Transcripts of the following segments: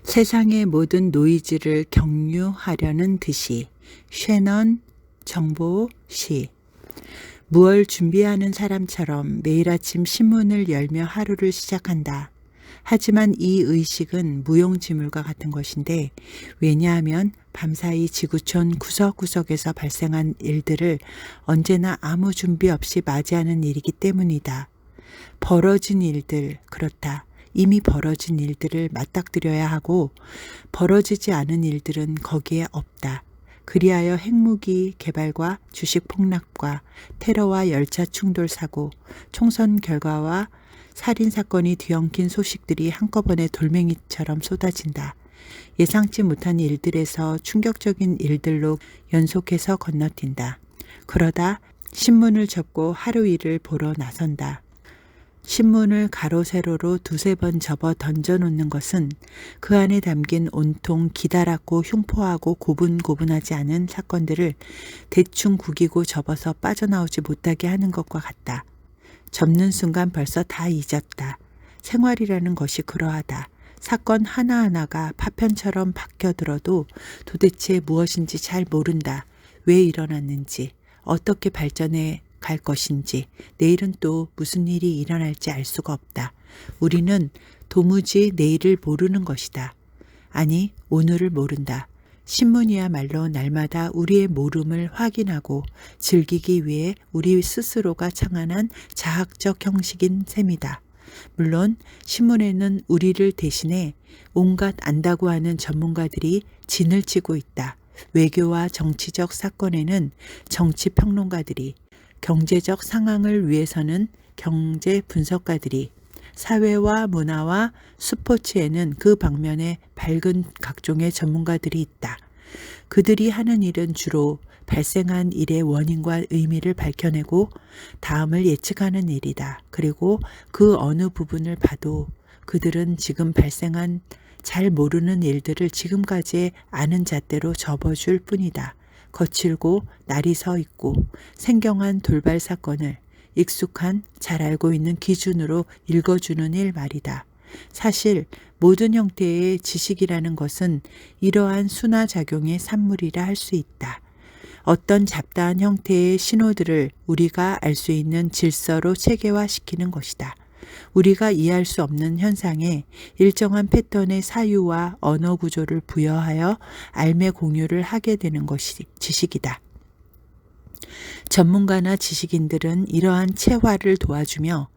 세상의 모든 노이즈를 경유하려는 듯이 쉐넌 정보시. 무얼 준비하는 사람처럼 매일 아침 신문을 열며 하루를 시작한다. 하지만 이 의식은 무용지물과 같은 것인데, 왜냐하면 밤사이 지구촌 구석구석에서 발생한 일들을 언제나 아무 준비 없이 맞이하는 일이기 때문이다. 벌어진 일들, 그렇다. 이미 벌어진 일들을 맞닥뜨려야 하고, 벌어지지 않은 일들은 거기에 없다. 그리하여 핵무기 개발과 주식 폭락과 테러와 열차 충돌 사고, 총선 결과와 살인사건이 뒤엉킨 소식들이 한꺼번에 돌멩이처럼 쏟아진다. 예상치 못한 일들에서 충격적인 일들로 연속해서 건너뛴다. 그러다 신문을 접고 하루 일을 보러 나선다. 신문을 가로 세로로 두세 번 접어 던져놓는 것은 그 안에 담긴 온통 기다랗고 흉포하고 고분고분하지 않은 사건들을 대충 구기고 접어서 빠져나오지 못하게 하는 것과 같다. 접는 순간 벌써 다 잊었다. 생활이라는 것이 그러하다. 사건 하나하나가 파편처럼 박혀들어도 도대체 무엇인지 잘 모른다. 왜 일어났는지, 어떻게 발전해 갈 것인지, 내일은 또 무슨 일이 일어날지 알 수가 없다. 우리는 도무지 내일을 모르는 것이다. 아니, 오늘을 모른다. 신문이야말로 날마다 우리의 모름을 확인하고 즐기기 위해 우리 스스로가 창안한 자학적 형식인 셈이다. 물론 신문에는 우리를 대신해 온갖 안다고 하는 전문가들이 진을 치고 있다. 외교와 정치적 사건에는 정치평론가들이, 경제적 상황을 위해서는 경제 분석가들이, 사회와 문화와 스포츠에는 그 방면에 밝은 각종의 전문가들이 있다. 그들이 하는 일은 주로 발생한 일의 원인과 의미를 밝혀내고 다음을 예측하는 일이다. 그리고 그 어느 부분을 봐도 그들은 지금 발생한 잘 모르는 일들을 지금까지의 아는 잣대로 접어줄 뿐이다. 거칠고 날이 서 있고 생경한 돌발 사건을 익숙한 잘 알고 있는 기준으로 읽어주는 일 말이다. 사실 모든 형태의 지식이라는 것은 이러한 순화작용의 산물이라 할 수 있다. 어떤 잡다한 형태의 신호들을 우리가 알 수 있는 질서로 체계화시키는 것이다. 우리가 이해할 수 없는 현상에 일정한 패턴의 사유와 언어 구조를 부여하여 알매 공유를 하게 되는 것이 지식이다. 전문가나 지식인들은 이러한 체화를 도와주며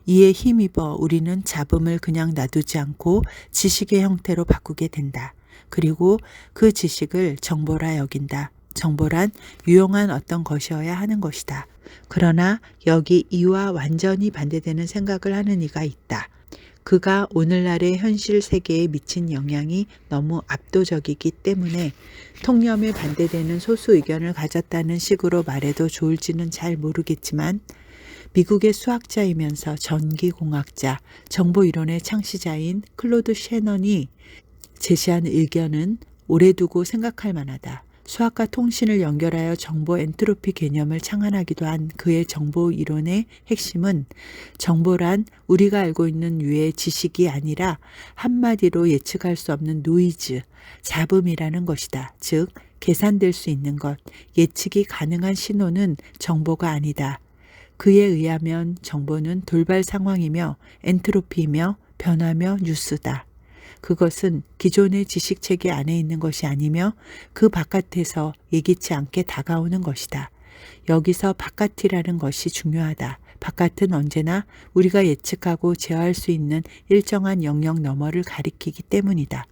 이에 힘입어 우리는 잡음을 그냥 놔두지 않고 지식의 형태로 바꾸게 된다. 그리고 그 지식을 정보라 여긴다. 정보란 유용한 어떤 것이어야 하는 것이다. 그러나 여기 이와 완전히 반대되는 생각을 하는 이가 있다. 그가 오늘날의 현실 세계에 미친 영향이 너무 압도적이기 때문에 통념에 반대되는 소수 의견을 가졌다는 식으로 말해도 좋을지는 잘 모르겠지만, 미국의 수학자이면서 전기공학자, 정보이론의 창시자인 클로드 셰넌이 제시한 의견은 오래 두고 생각할 만하다. 수학과 통신을 연결하여 정보 엔트로피 개념을 창안하기도 한 그의 정보 이론의 핵심은 정보란 우리가 알고 있는 유의 지식이 아니라 한마디로 예측할 수 없는 노이즈, 잡음이라는 것이다. 즉, 계산될 수 있는 것, 예측이 가능한 신호는 정보가 아니다. 그에 의하면 정보는 돌발 상황이며 엔트로피이며 변화며 뉴스다. 그것은 기존의 지식체계 안에 있는 것이 아니며 그 바깥에서 예기치 않게 다가오는 것이다. 여기서 바깥이라는 것이 중요하다. 바깥은 언제나 우리가 예측하고 제어할 수 있는 일정한 영역 너머를 가리키기 때문이다.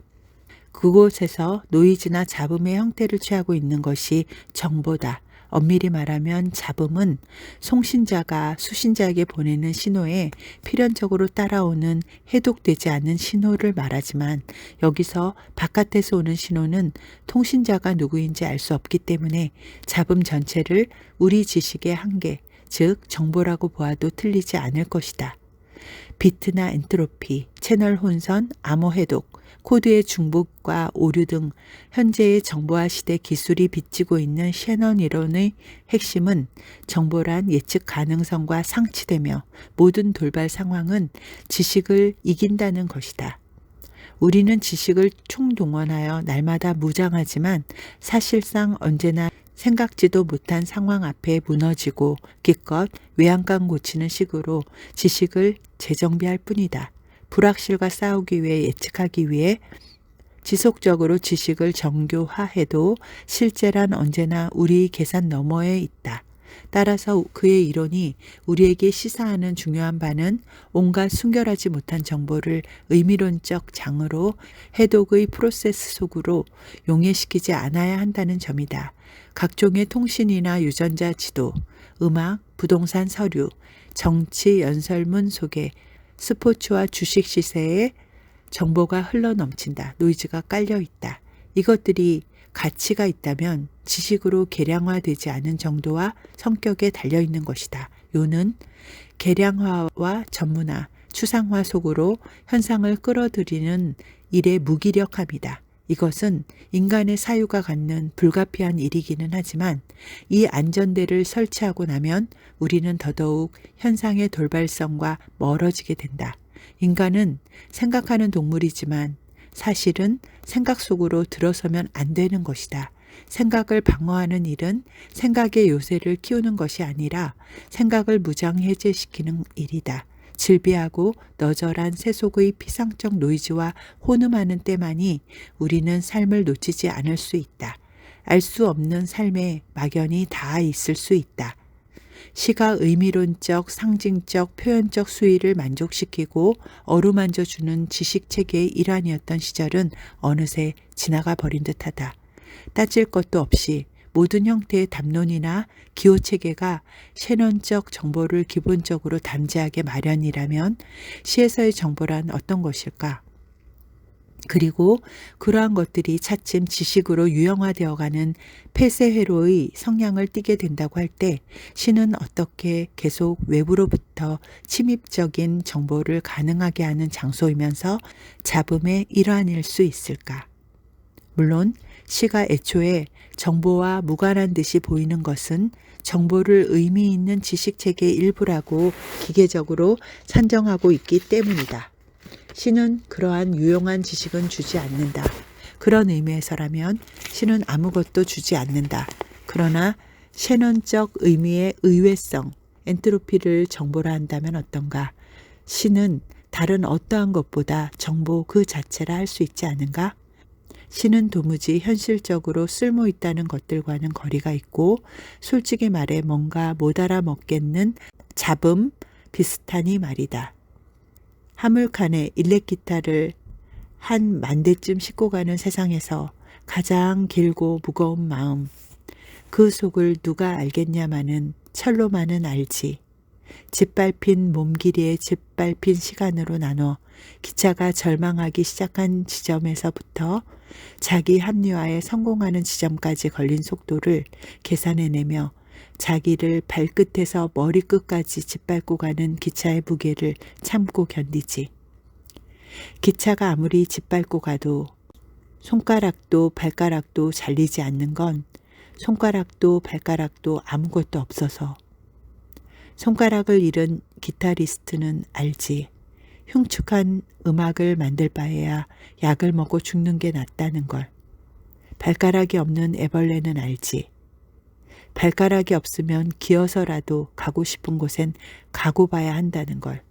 그곳에서 노이즈나 잡음의 형태를 취하고 있는 것이 정보다. 엄밀히 말하면 잡음은 송신자가 수신자에게 보내는 신호에 필연적으로 따라오는 해독되지 않은 신호를 말하지만, 여기서 바깥에서 오는 신호는 통신자가 누구인지 알 수 없기 때문에 잡음 전체를 우리 지식의 한계, 즉 정보라고 보아도 틀리지 않을 것이다. 비트나 엔트로피, 채널 혼선, 암호 해독, 코드의 중복과 오류 등 현재의 정보화 시대 기술이 빚지고 있는 셰넌 이론의 핵심은 정보란 예측 가능성과 상치되며 모든 돌발 상황은 지식을 이긴다는 것이다. 우리는 지식을 총동원하여 날마다 무장하지만 사실상 언제나 생각지도 못한 상황 앞에 무너지고 기껏 외양간 고치는 식으로 지식을 재정비할 뿐이다. 불확실과 싸우기 위해 예측하기 위해 지속적으로 지식을 정교화해도 실제란 언제나 우리 계산 너머에 있다. 따라서 그의 이론이 우리에게 시사하는 중요한 바는 온갖 순결하지 못한 정보를 의미론적 장으로 해독의 프로세스 속으로 용해시키지 않아야 한다는 점이다. 각종의 통신이나 유전자 지도, 음악, 부동산 서류, 정치 연설문 속에 스포츠와 주식 시세에 정보가 흘러넘친다. 노이즈가 깔려 있다. 이것들이 가치가 있다면 지식으로 계량화되지 않은 정도와 성격에 달려있는 것이다. 요는 계량화와 전문화, 추상화 속으로 현상을 끌어들이는 일의 무기력함이다. 이것은 인간의 사유가 갖는 불가피한 일이기는 하지만 이 안전대를 설치하고 나면 우리는 더더욱 현상의 돌발성과 멀어지게 된다. 인간은 생각하는 동물이지만 사실은 생각 속으로 들어서면 안 되는 것이다. 생각을 방어하는 일은 생각의 요새를 키우는 것이 아니라 생각을 무장해제시키는 일이다. 질비하고 너절한 세속의 피상적 노이즈와 혼음하는 때만이 우리는 삶을 놓치지 않을 수 있다. 알 수 없는 삶에 막연히 다 있을 수 있다. 시가 의미론적, 상징적, 표현적 수위를 만족시키고 어루만져주는 지식체계의 일환이었던 시절은 어느새 지나가 버린 듯하다. 따질 것도 없이 모든 형태의 담론이나 기호체계가 셰넌적 정보를 기본적으로 담재하게 마련이라면 시에서의 정보란 어떤 것일까? 그리고 그러한 것들이 차츰 지식으로 유형화되어가는 폐쇄회로의 성향을 띠게 된다고 할 때 시는 어떻게 계속 외부로부터 침입적인 정보를 가능하게 하는 장소이면서 잡음의 일환일 수 있을까? 물론 시가 애초에 정보와 무관한 듯이 보이는 것은 정보를 의미 있는 지식체계의 일부라고 기계적으로 산정하고 있기 때문이다. 시는 그러한 유용한 지식은 주지 않는다. 그런 의미에서라면 시는 아무것도 주지 않는다. 그러나 셰넌적 의미의 의외성, 엔트로피를 정보라 한다면 어떤가? 시는 다른 어떠한 것보다 정보 그 자체라 할 수 있지 않은가? 시는 도무지 현실적으로 쓸모 있다는 것들과는 거리가 있고 솔직히 말해 뭔가 못 알아먹겠는 잡음 비슷하니 말이다. 하물칸에 일렉기타를 한 10,000대쯤 싣고 가는 세상에서 가장 길고 무거운 마음, 그 속을 누가 알겠냐마는 철로만은 알지. 짓밟힌 몸길이의 짓밟힌 시간으로 나눠 기차가 절망하기 시작한 지점에서부터 자기 합리화에 성공하는 지점까지 걸린 속도를 계산해내며 자기를 발끝에서 머리끝까지 짓밟고 가는 기차의 무게를 참고 견디지. 기차가 아무리 짓밟고 가도 손가락도 발가락도 잘리지 않는 건 손가락도 발가락도 아무것도 없어서. 손가락을 잃은 기타리스트는 알지. 흉측한 음악을 만들 바에야 약을 먹고 죽는 게 낫다는 걸. 발가락이 없는 애벌레는 알지. 발가락이 없으면 기어서라도 가고 싶은 곳엔 가고 봐야 한다는 걸.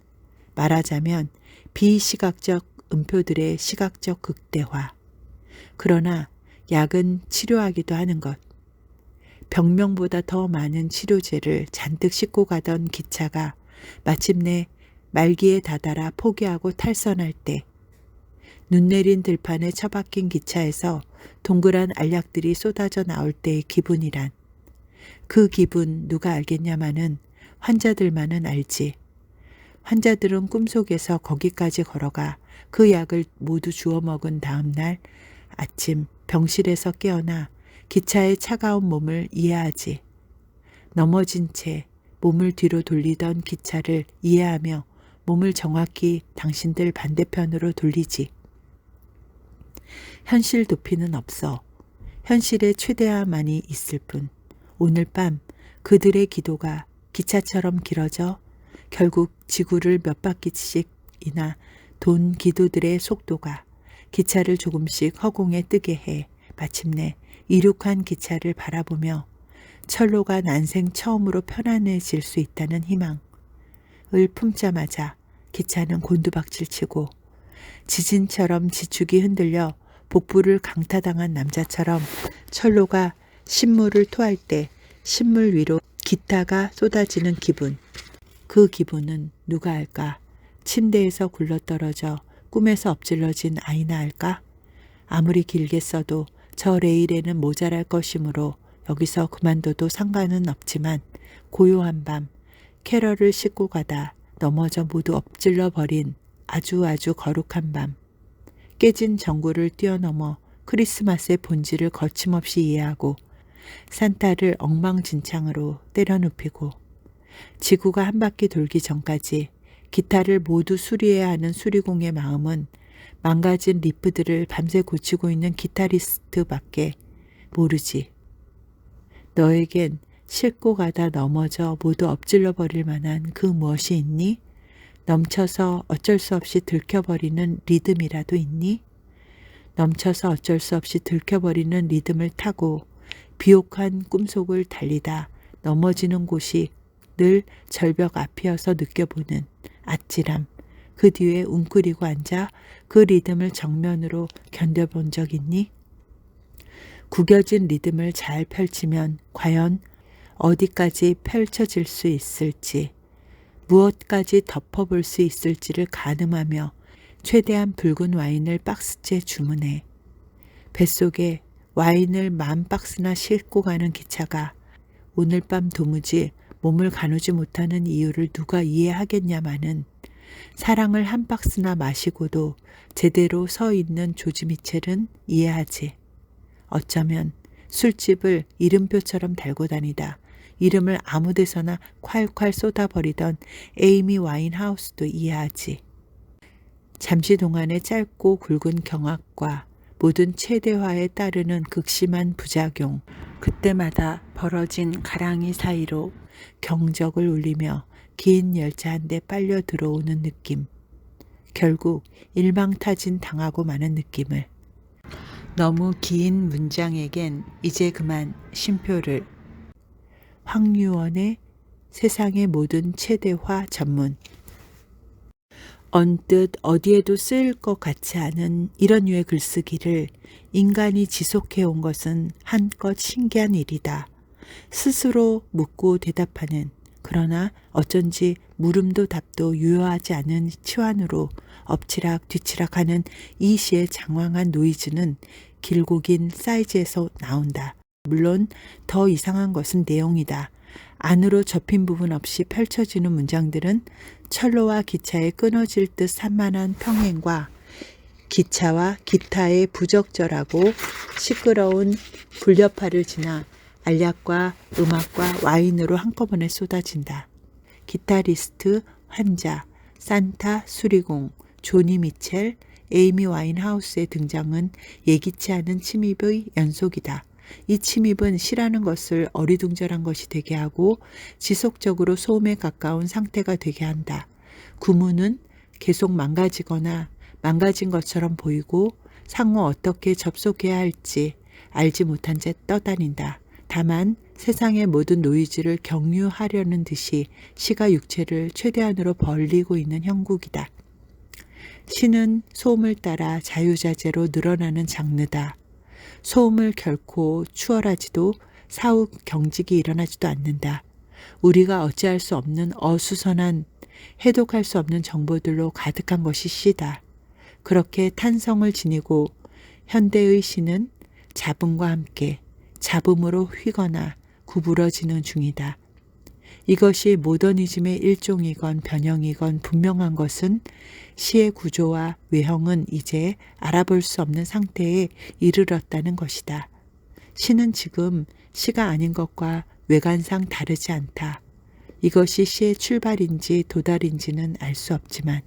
말하자면 비시각적 음표들의 시각적 극대화. 그러나 약은 치료하기도 하는 것. 병명보다 더 많은 치료제를 잔뜩 싣고 가던 기차가 마침내 말기에 다다라 포기하고 탈선할 때 눈 내린 들판에 처박힌 기차에서 동그란 알약들이 쏟아져 나올 때의 기분이란 그 기분 누가 알겠냐마는 환자들만은 알지. 환자들은 꿈속에서 거기까지 걸어가 그 약을 모두 주워 먹은 다음 날 아침 병실에서 깨어나 기차의 차가운 몸을 이해하지. 넘어진 채 몸을 뒤로 돌리던 기차를 이해하며 몸을 정확히 당신들 반대편으로 돌리지. 현실 도피는 없어. 현실의 최대화만이 있을 뿐. 오늘 밤 그들의 기도가 기차처럼 길어져 결국 지구를 몇 바퀴씩이나 돈 기도들의 속도가 기차를 조금씩 허공에 뜨게 해 마침내 이륙한 기차를 바라보며 철로가 난생 처음으로 편안해질 수 있다는 희망을 품자마자 기차는 곤두박질치고 지진처럼 지축이 흔들려 복부를 강타당한 남자처럼 철로가 신물을 토할 때 신물 위로 기타가 쏟아지는 기분. 그 기분은 누가 알까? 침대에서 굴러떨어져 꿈에서 엎질러진 아이나 알까? 아무리 길게 써도 저 레일에는 모자랄 것이므로 여기서 그만둬도 상관은 없지만 고요한 밤 캐럴을 싣고 가다 넘어져 모두 엎질러 버린 아주 거룩한 밤. 깨진 전구를 뛰어넘어 크리스마스의 본질을 거침없이 이해하고 산타를 엉망진창으로 때려눕히고 지구가 한 바퀴 돌기 전까지 기타를 모두 수리해야 하는 수리공의 마음은 망가진 리프들을 밤새 고치고 있는 기타리스트밖에 모르지. 너에겐 싣고 가다 넘어져 모두 엎질러 버릴 만한 그 무엇이 있니? 넘쳐서 어쩔 수 없이 들켜버리는 리듬이라도 있니? 넘쳐서 어쩔 수 없이 들켜버리는 리듬을 타고 비옥한 꿈속을 달리다 넘어지는 곳이 늘 절벽 앞이어서 느껴보는 아찔함. 그 뒤에 웅크리고 앉아 그 리듬을 정면으로 견뎌본 적 있니? 구겨진 리듬을 잘 펼치면 과연 어디까지 펼쳐질 수 있을지, 무엇까지 덮어볼 수 있을지를 가늠하며 최대한 붉은 와인을 박스째 주문해 뱃속에 와인을 10,000박스나 싣고 가는 기차가 오늘 밤 도무지 몸을 가누지 못하는 이유를 누가 이해하겠냐마는 사랑을 1박스나 마시고도 제대로 서 있는 조지 미첼은 이해하지. 어쩌면 술집을 이름표처럼 달고 다니다 이름을 아무 데서나 콸콸 쏟아버리던 에이미 와인하우스도 이해하지. 잠시 동안의 짧고 굵은 경악과 모든 최대화에 따르는 극심한 부작용, 그때마다 벌어진 가랑이 사이로 경적을 울리며 긴 열차 한 대 빨려 들어오는 느낌. 결국 일망타진 당하고 마는 느낌을. 너무 긴 문장에겐 이제 그만 쉼표를. 황유원의 세상의 모든 최대화 전문. 언뜻 어디에도 쓰일 것 같지 않은 이런 류의 글쓰기를 인간이 지속해온 것은 한껏 신기한 일이다. 스스로 묻고 대답하는, 그러나 어쩐지 물음도 답도 유효하지 않은 치환으로 엎치락 뒤치락하는 이 시의 장황한 노이즈는 길고 긴 사이즈에서 나온다. 물론 더 이상한 것은 내용이다. 안으로 접힌 부분 없이 펼쳐지는 문장들은 철로와 기차의 끊어질 듯 산만한 평행과 기차와 기타의 부적절하고 시끄러운 불협화를 지나 알약과 음악과 와인으로 한꺼번에 쏟아진다. 기타리스트, 환자, 산타, 수리공, 조니 미첼, 에이미 와인하우스의 등장은 예기치 않은 침입의 연속이다. 이 침입은 시라는 것을 어리둥절한 것이 되게 하고 지속적으로 소음에 가까운 상태가 되게 한다. 구문은 계속 망가지거나 망가진 것처럼 보이고 상호 어떻게 접속해야 할지 알지 못한 채 떠다닌다. 다만 세상의 모든 노이즈를 경유하려는 듯이 시가 육체를 최대한으로 벌리고 있는 형국이다. 시는 소음을 따라 자유자재로 늘어나는 장르다. 소음을 결코 추월하지도 사후 경직이 일어나지도 않는다. 우리가 어찌할 수 없는 어수선한 해독할 수 없는 정보들로 가득한 것이 시다. 그렇게 탄성을 지니고 현대의 시는 잡음과 함께 잡음으로 휘거나 구부러지는 중이다. 이것이 모더니즘의 일종이건 변형이건 분명한 것은 시의 구조와 외형은 이제 알아볼 수 없는 상태에 이르렀다는 것이다. 시는 지금 시가 아닌 것과 외관상 다르지 않다. 이것이 시의 출발인지 도달인지는 알 수 없지만